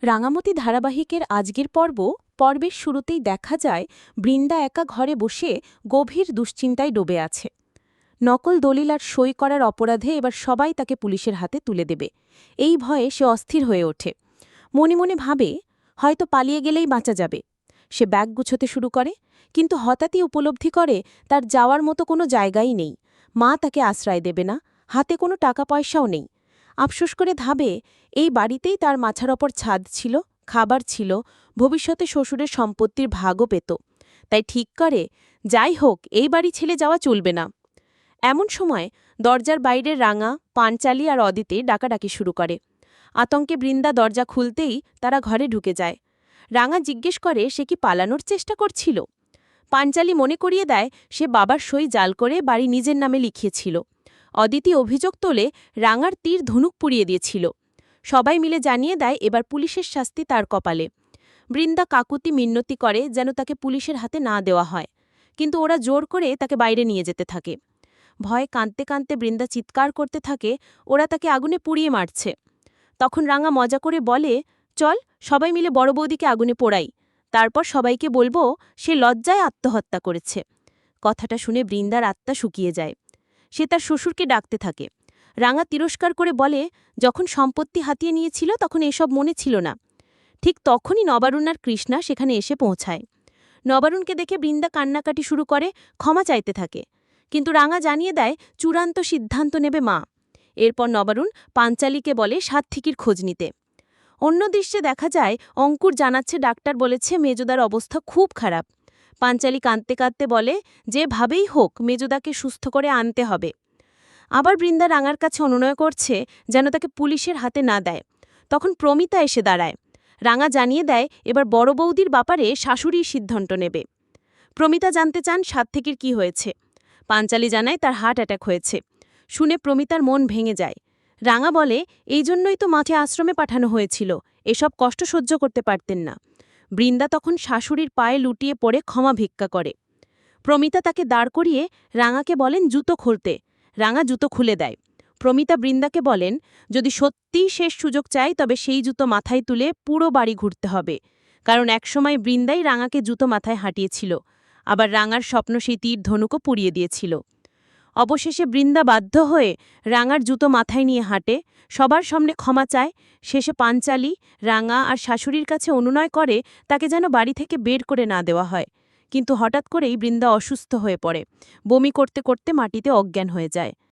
রাঙামতি ধারাবাহিকের আজকের পর্বের শুরুতেই দেখা যায় বৃন্দা একা ঘরে বসে গভীর দুশ্চিন্তায় ডুবে আছে। নকল দলিল আর সই করার অপরাধে এবার সবাই তাকে পুলিশের হাতে তুলে দেবে। এই ভয়ে সে অস্থির হয়ে ওঠে। মনে মনে ভাবে হয়তো পালিয়ে গেলেই বাঁচা যাবে। সে ব্যাগ গুছোতে শুরু করে, কিন্তু হঠাৎই উপলব্ধি করে তার যাওয়ার মতো কোনো জায়গাই নেই। মা তাকে আশ্রয় দেবে না, হাতে কোনো টাকা পয়সাও নেই। আফসোস করে ভাবে এই বাড়িতেই তার মাথার ওপর ছাদ ছিল, খাবার ছিল, ভবিষ্যতে শ্বশুরের সম্পত্তির ভাগও পেত। তাই ঠিক করে যাই হোক এই বাড়ি ছেড়ে যাওয়া চলবে না। এমন সময় দরজার বাইরে রাঙা, পাঞ্চালি আর অদিতে ডাকাডাকি শুরু করে। আতঙ্কে বৃন্দা দরজা খুলতেই তারা ঘরে ঢুকে যায়। রাঙা জিজ্ঞেস করে সে কি পালানোর চেষ্টা করছিল। পাঞ্চালি মনে করিয়ে দেয় সে বাবার সই জাল করে বাড়ি নিজের নামে লিখিয়েছিল। অদিতি অভিযোগ তোলে রাঙার তীর ধনুক পুড়িয়ে দিয়েছিল। সবাই মিলে জানিয়ে দেয় এবার পুলিশের শাস্তি তার কপালে। বৃন্দা কাকুতি মিনতি করে যেন তাকে পুলিশের হাতে না দেওয়া হয়, কিন্তু ওরা জোর করে তাকে বাইরে নিয়ে যেতে থাকে। ভয়ে কাঁদতে কাঁদতে বৃন্দা চিৎকার করতে থাকে ওরা তাকে আগুনে পুড়িয়ে মারছে। তখন রাঙা মজা করে বলে, চল সবাই মিলে বড় বৌদিকে আগুনে পোড়াই, তারপর সবাইকে বলবো সে লজ্জায় আত্মহত্যা করেছে। কথাটা শুনে বৃন্দার আত্মা শুকিয়ে যায়। সে তার শ্বশুরকে ডাকতে থাকে। রাঙা তিরস্কার করে বলে যখন সম্পত্তি হাতিয়ে নিয়েছিল তখন এসব মনে ছিল না। ঠিক তখনই নবারুণ আর কৃষ্ণা সেখানে এসে পৌঁছায়। নবারুণকে দেখে বৃন্দা কান্নাকাটি শুরু করে, ক্ষমা চাইতে থাকে। কিন্তু রাঙা জানিয়ে দেয় চূড়ান্ত সিদ্ধান্ত নেবে মা। এরপর নবারুণ পাঞ্চালিকে বলে সাত্ত্বিকীর খোঁজ নিতে। অন্য দৃশ্যে দেখা যায় অঙ্কুর জানাচ্ছে ডাক্তার বলেছে মেজদার অবস্থা খুব খারাপ। পাঞ্চালি কাঁদতে কাঁদতে বলে যেভাবেই হোক মেজদাকে সুস্থ করে আনতে হবে। আবার বৃন্দা রাঙার কাছে অনুনয় করছে যেন তাকে পুলিশের হাতে না দেয়। তখন প্রমিতা এসে দাঁড়ায়। রাঙা জানিয়ে দেয় এবার বড় বৌদির ব্যাপারে শাশুড়িই সিদ্ধান্ত নেবে। প্রমিতা জানতে চান সাত্ত্বিকীর কি হয়েছে। পাঞ্চালি জানায় তার হার্ট অ্যাটাক হয়েছে। শুনে প্রমিতার মন ভেঙে যায়। রাঙা বলে এই জন্যই তো মাঠে আশ্রমে পাঠানো হয়েছিল, এসব কষ্ট সহ্য করতে পারতেন না। বৃন্দা তখন শাশুড়ির পায়ে লুটিয়ে পড়ে ক্ষমা ভিক্ষা করে। প্রমিতা তাকে দাঁড় করিয়ে রাঙাকে বলেন জুতো খুলতে। রাঙা জুতো খুলে দেয়। প্রমিতা বৃন্দাকে বলেন যদি সত্যিই শেষ সুযোগ চাই তবে সেই জুতো মাথায় তুলে পুরো বাড়ি ঘুরতে হবে, কারণ একসময় বৃন্দাই রাঙাকে জুতো মাথায় হাঁটিয়েছিল, আবার রাঙার স্বপ্ন সেই তীর ধনুকও পুড়িয়ে দিয়েছিল। অবশেষে বৃন্দা বাধ্য হয়ে রাঙার জুতো মাথায় নিয়ে হাঁটে, সবার সামনে ক্ষমা চায়। শেষে পাঞ্চালি, রাঙা আর শাশুড়ির কাছে অনুনয় করে তাকে যেন বাড়ি থেকে বের করে না দেওয়া হয়। কিন্তু হঠাৎ করেই বৃন্দা অসুস্থ হয়ে পড়ে, বমি করতে করতে মাটিতে অজ্ঞান হয়ে যায়।